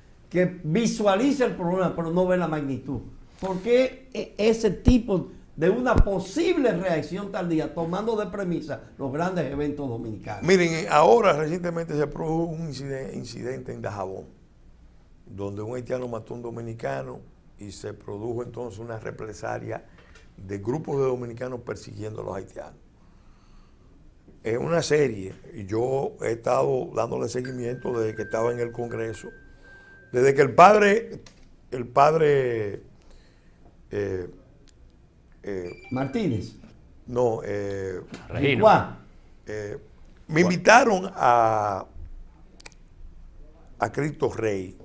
visualiza el problema pero no ve la magnitud? ¿Por qué ese tipo de una posible reacción tardía tomando de premisa los grandes eventos dominicanos? Miren, ahora recientemente se produjo un incidente en Dajabón, donde un haitiano mató a un dominicano y se produjo entonces una represalia de grupos de dominicanos persiguiendo a los haitianos. Es una serie, y yo he estado dándole seguimiento desde que estaba en el Congreso, desde que el padre Martínez, no, Regino. Juan, me invitaron a Cristo Rey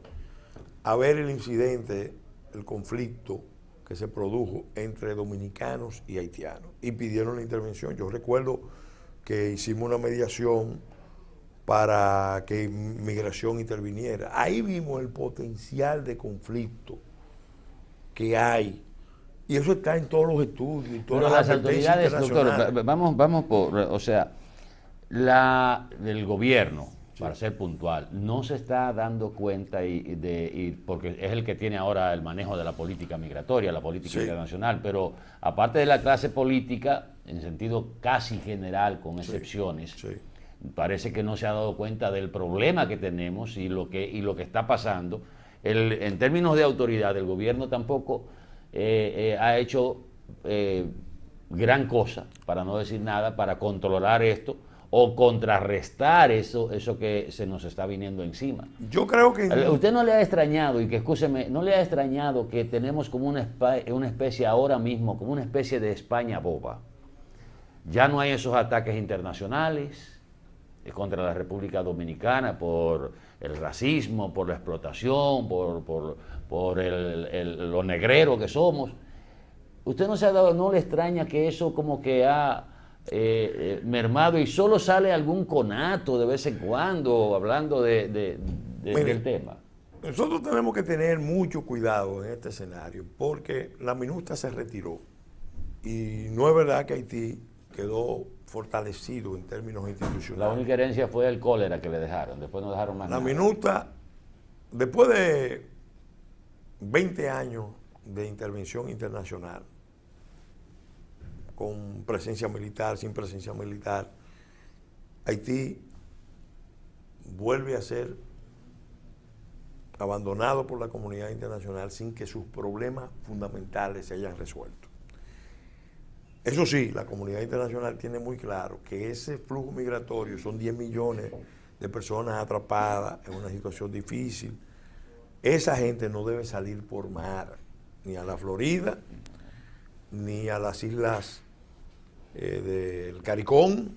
a ver el incidente, el conflicto que se produjo entre dominicanos y haitianos y pidieron la intervención. Yo recuerdo que hicimos una mediación para que migración interviniera. Ahí vimos el potencial de conflicto que hay Y eso está en todos los estudios, en todas Pero las las advertencias autoridades, doctor, internacionales. vamos por, o sea, del gobierno, para ser puntual, no se está dando cuenta porque es el que tiene ahora el manejo de la política migratoria, la política internacional, pero aparte de la clase política, en sentido casi general, con excepciones, parece que no se ha dado cuenta del problema que tenemos y lo que está pasando. En términos de autoridad, el gobierno tampoco ha hecho gran cosa, para no decir nada, para controlar esto o contrarrestar eso que se nos está viniendo encima. Yo creo que... ¿Usted no le ha extrañado, y que escúcheme, no le ha extrañado que tenemos como una especie ahora mismo, como una especie de España boba? Ya no hay esos ataques internacionales contra la República Dominicana por el racismo, por la explotación, por lo negrero que somos. ¿Usted no le extraña que eso como que ha mermado y solo sale algún conato de vez en cuando hablando del tema? Nosotros tenemos que tener mucho cuidado en este escenario porque la MINUSTA se retiró y no es verdad que Haití quedó fortalecido en términos institucionales. La única herencia fue el cólera que le dejaron, después no dejaron más nada. La MINUSTA, después de 20 años de intervención internacional, con presencia militar, sin presencia militar, Haití vuelve a ser abandonado por la comunidad internacional sin que sus problemas fundamentales se hayan resuelto. Eso sí, la comunidad internacional tiene muy claro que ese flujo migratorio son 10 millones de personas atrapadas en una situación difícil. Esa gente no debe salir por mar, ni a la Florida, ni a las islas del Caricón,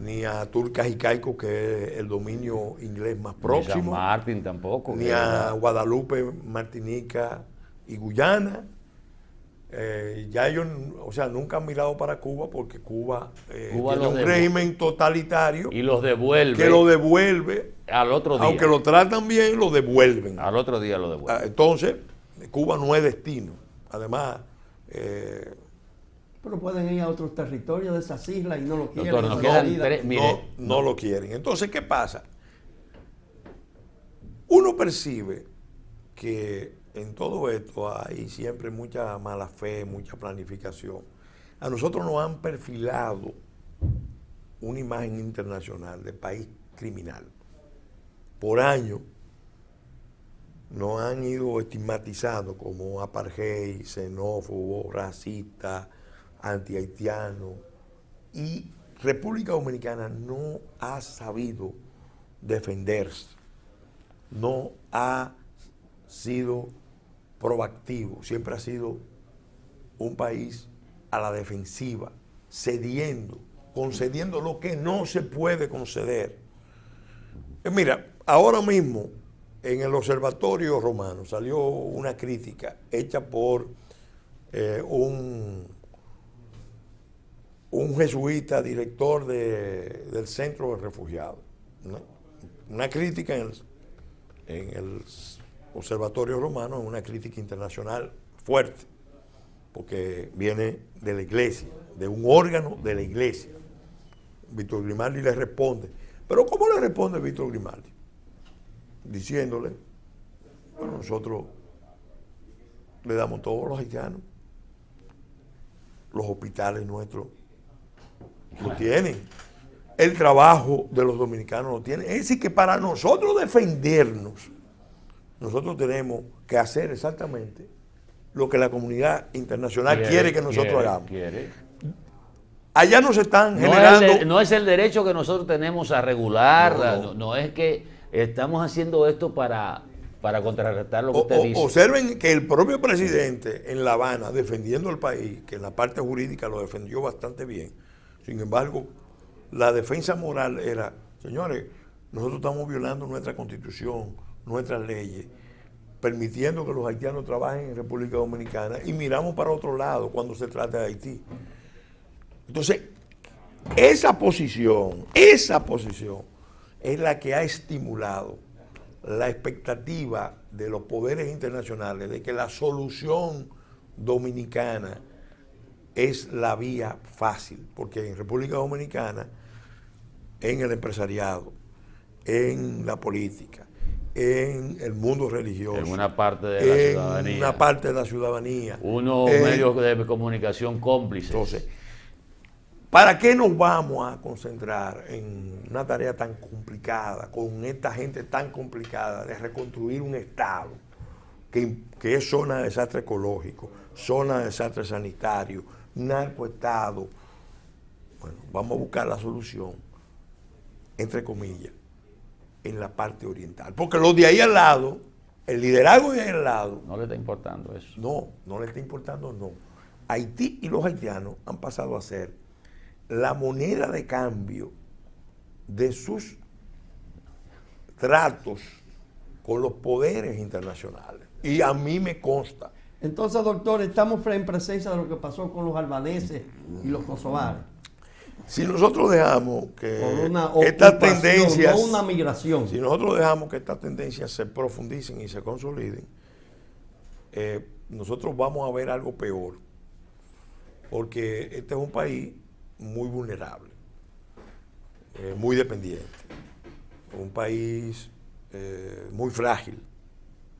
ni a Turcas y Caicos, que es el dominio inglés más próximo. Ni San Martín tampoco. Ni a Guadalupe, Martinica y Guyana. Ya ellos, o sea, nunca han mirado para Cuba porque Cuba tiene un régimen totalitario. Y los devuelve. Que lo devuelve. Al otro día. Aunque lo tratan bien, lo devuelven. Al otro día lo devuelven. Entonces, Cuba no es destino. Además... pero pueden ir a otros territorios de esas islas y no lo quieren. Doctor, nos quedan no lo quieren. Entonces, ¿qué pasa? Uno percibe que en todo esto hay siempre mucha mala fe, mucha planificación. A nosotros nos han perfilado una imagen internacional de país criminal. Por años nos han ido estigmatizando como apartheid, xenófobo, racista, anti-haitiano, y República Dominicana no ha sabido defenderse, no ha sido proactivo, siempre ha sido un país a la defensiva, cediendo, concediendo lo que no se puede conceder. Mira, ahora mismo en el Observatorio Romano salió una crítica hecha por un jesuita, director del Centro de Refugiados. Una crítica en el Observatorio Romano, es una crítica internacional fuerte, porque viene de la iglesia, de un órgano de la iglesia. Víctor Grimaldi le responde. Pero ¿cómo le responde Víctor Grimaldi? Diciéndole, bueno, nosotros le damos todo a los haitianos, los hospitales nuestros lo tienen, el trabajo de los dominicanos lo tienen. Es decir, que para nosotros defendernos, nosotros tenemos que hacer exactamente lo que la comunidad internacional quiere que nosotros hagamos. Allá nos están generando... No es el derecho que nosotros tenemos a regular, no es que estamos haciendo esto para contrarrestar lo que usted dice. Observen que el propio presidente en La Habana, defendiendo el país, que en la parte jurídica lo defendió bastante bien, sin embargo, la defensa moral era, señores, nosotros estamos violando nuestra constitución, nuestras leyes, permitiendo que los haitianos trabajen en República Dominicana y miramos para otro lado cuando se trata de Haití. Entonces, esa posición es la que ha estimulado la expectativa de los poderes internacionales de que la solución dominicana es la vía fácil, porque en República Dominicana, en el empresariado, en la política, en el mundo religioso, en una parte de la ciudadanía, una parte de la ciudadanía, unos medios de comunicación cómplices. Entonces, ¿para qué nos vamos a concentrar en una tarea tan complicada, con esta gente tan complicada de reconstruir un Estado que es zona de desastre ecológico, zona de desastre sanitario, narcoestado? Bueno, vamos a buscar la solución, entre comillas, en la parte oriental. Porque los de ahí al lado, el liderazgo de ahí al lado... No le está importando eso. No le está importando, no. Haití y los haitianos han pasado a ser la moneda de cambio de sus tratos con los poderes internacionales. Y a mí me consta. Entonces, doctor, estamos en presencia de lo que pasó con los albaneses y los kosovares. Si nosotros dejamos que Por una estas ocupación, tendencias, no una migración. si nosotros dejamos que estas tendencias se profundicen y se consoliden, nosotros vamos a ver algo peor, porque este es un país muy vulnerable, muy dependiente, un país muy frágil,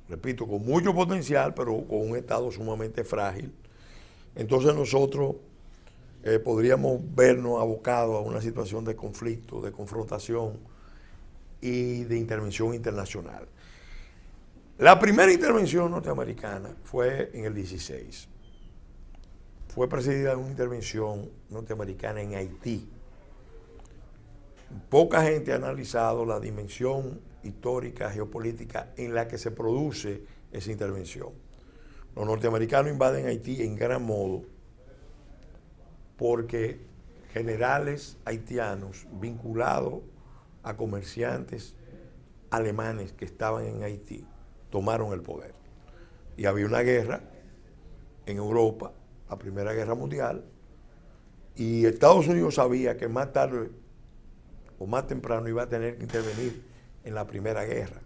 repito, con mucho potencial, pero con un Estado sumamente frágil. Entonces nosotros podríamos vernos abocados a una situación de conflicto, de confrontación y de intervención internacional. La primera intervención norteamericana fue en el 16. Fue presidida una intervención norteamericana en Haití. Poca gente ha analizado la dimensión histórica, geopolítica en la que se produce esa intervención. Los norteamericanos invaden Haití en gran modo porque generales haitianos vinculados a comerciantes alemanes que estaban en Haití tomaron el poder. Y había una guerra en Europa, la Primera Guerra Mundial, y Estados Unidos sabía que más tarde o más temprano iba a tener que intervenir en la Primera Guerra.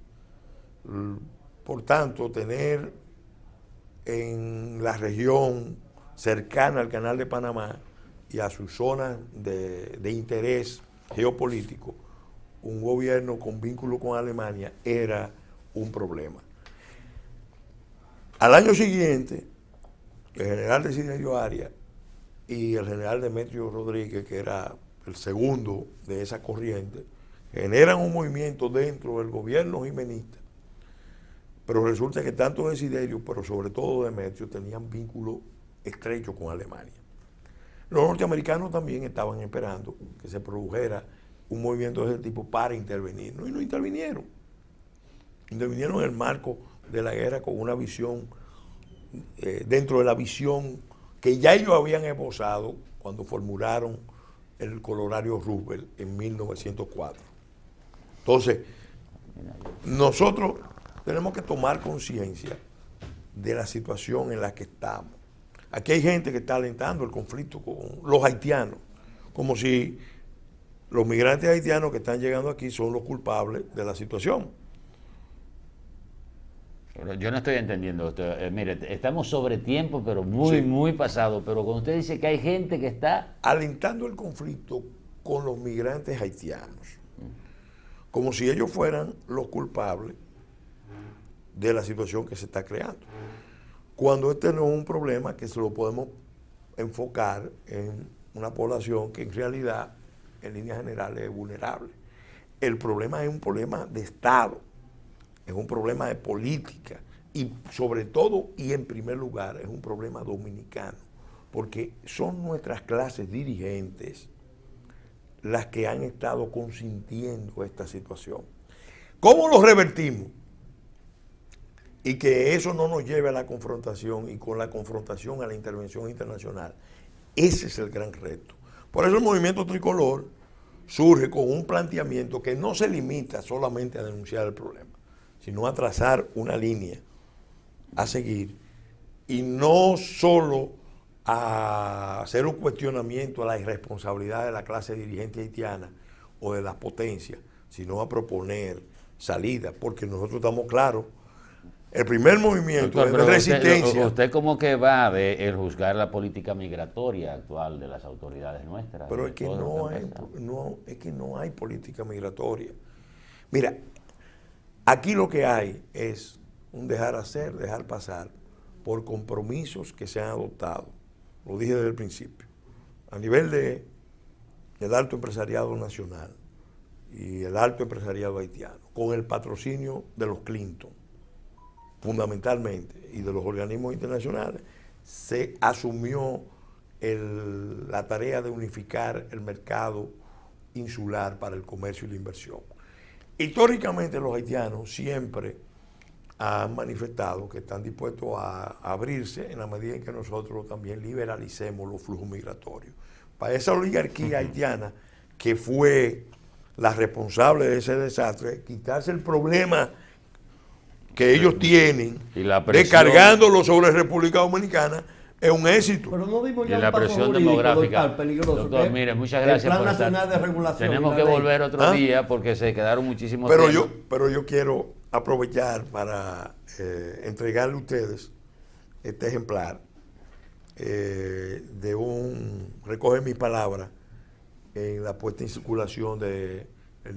Por tanto, tener en la región cercana al Canal de Panamá y a su zona de interés geopolítico, un gobierno con vínculo con Alemania era un problema. Al año siguiente, el general Desiderio Arias y el general Demetrio Rodríguez, que era el segundo de esa corriente, generan un movimiento dentro del gobierno jimenista, pero resulta que tanto Desiderio, pero sobre todo Demetrio, tenían vínculo estrecho con Alemania. Los norteamericanos también estaban esperando que se produjera un movimiento de ese tipo para intervenir, ¿no? Y no intervinieron. Intervinieron en el marco de la guerra con una visión, dentro de la visión que ya ellos habían esbozado cuando formularon el Colorario Roosevelt en 1904. Entonces, nosotros tenemos que tomar conciencia de la situación en la que estamos. Aquí hay gente que está alentando el conflicto con los haitianos, como si los migrantes haitianos que están llegando aquí son los culpables de la situación. Yo no estoy entendiendo. Mire, estamos sobre tiempo, pero muy pasado. Pero cuando usted dice que hay gente que está alentando el conflicto con los migrantes haitianos, como si ellos fueran los culpables de la situación que se está creando. Cuando este no es un problema que se lo podemos enfocar en una población que en realidad, en líneas generales, es vulnerable. El problema es un problema de Estado, es un problema de política y sobre todo y en primer lugar es un problema dominicano, porque son nuestras clases dirigentes las que han estado consintiendo esta situación. ¿Cómo lo revertimos? Y que eso no nos lleve a la confrontación y con la confrontación a la intervención internacional. Ese es el gran reto. Por eso el movimiento tricolor surge con un planteamiento que no se limita solamente a denunciar el problema, sino a trazar una línea a seguir y no solo a hacer un cuestionamiento a la irresponsabilidad de la clase dirigente haitiana o de las potencias, sino a proponer salidas, porque nosotros estamos claros El primer movimiento Doctor, es de pero resistencia. usted como que va de el juzgar la política migratoria actual de las autoridades nuestras. Pero de es que todo lo que ha pasado. es que no hay política migratoria. Mira, aquí lo que hay es un dejar hacer, dejar pasar por compromisos que se han adoptado. Lo dije desde el principio. A nivel del alto empresariado nacional y el alto empresariado haitiano, con el patrocinio de los Clinton, fundamentalmente, y de los organismos internacionales, se asumió la tarea de unificar el mercado insular para el comercio y la inversión. Históricamente los haitianos siempre han manifestado que están dispuestos a abrirse en la medida en que nosotros también liberalicemos los flujos migratorios. Para esa oligarquía haitiana, que fue la responsable de ese desastre, quitarse el problema que ellos tienen, Y la presión- descargándolo sobre República Dominicana, es un éxito. Pero no dimos Y ya un la paso presión jurídico, demográfica. doctor, peligroso, Doctor, que mire, muchas el gracias Plan por estar. Nacional de Regulación Tenemos y que la ley. volver otro ¿Ah? día porque se quedaron muchísimos Pero temas. yo quiero aprovechar para entregarle a ustedes este ejemplar de recoge mis palabras en la puesta en circulación del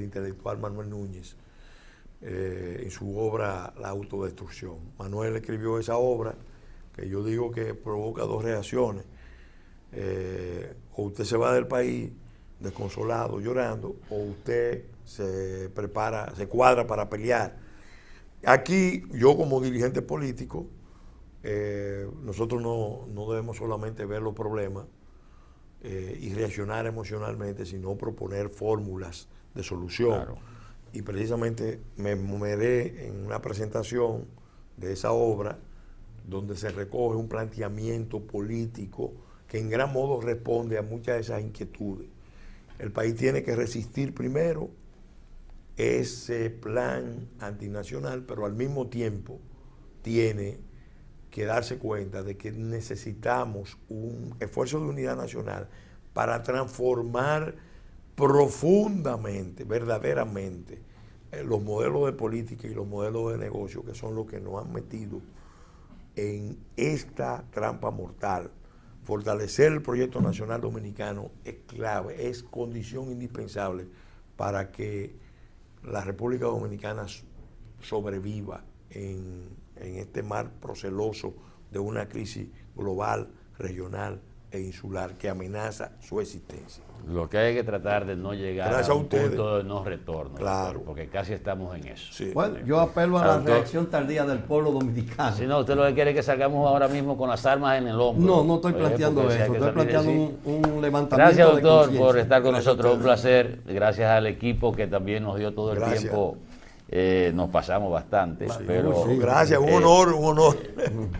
intelectual Manuel Núñez en su obra La autodestrucción. Manuel escribió esa obra que yo digo que provoca dos reacciones. O usted se va del país desconsolado, llorando, o usted se prepara, se cuadra para pelear. Aquí, yo como dirigente político, nosotros no debemos solamente ver los problemas y reaccionar emocionalmente, sino proponer fórmulas de solución. Claro. Y precisamente me moveré en una presentación de esa obra donde se recoge un planteamiento político que en gran modo responde a muchas de esas inquietudes. El país tiene que resistir primero ese plan antinacional, pero al mismo tiempo tiene que darse cuenta de que necesitamos un esfuerzo de unidad nacional para transformar profundamente, verdaderamente, los modelos de política y los modelos de negocio, que son los que nos han metido en esta trampa mortal. Fortalecer el proyecto nacional dominicano es clave, es condición indispensable para que la República Dominicana sobreviva en este mar proceloso de una crisis global, regional e insular que amenaza su existencia. Lo que hay que tratar de no llegar Gracias a a un ustedes. punto de no retorno, Claro. doctor, porque casi estamos en eso. Sí. Bueno, yo apelo a la Doctor. reacción tardía del pueblo dominicano. Si no, usted lo que quiere es que salgamos ahora mismo con las armas en el hombro. No estoy planteando Porque si hay eso, que estoy salir de planteando sí. un levantamiento Gracias, de doctor, conciencia. por estar con Gracias a nosotros. Un ustedes. placer. Gracias al equipo que también nos dio todo el Gracias. tiempo. Nos pasamos bastante, pero sí. Gracias, un honor.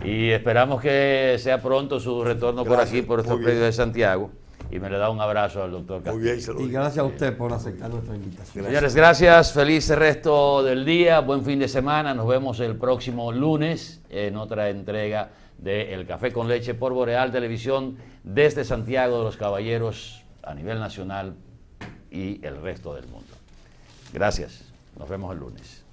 y esperamos que sea pronto su retorno por Gracias, aquí, por estos muy bien. predios de Santiago. Y me le da un abrazo al doctor Muy Castillo. bien, se lo Y digo. gracias a usted por aceptar nuestra invitación. Señores, gracias. Feliz resto del día. Buen fin de semana. Nos vemos el próximo lunes en otra entrega de El Café con Leche por Boreal Televisión desde Santiago de los Caballeros a nivel nacional y el resto del mundo. Gracias. Nos vemos el lunes.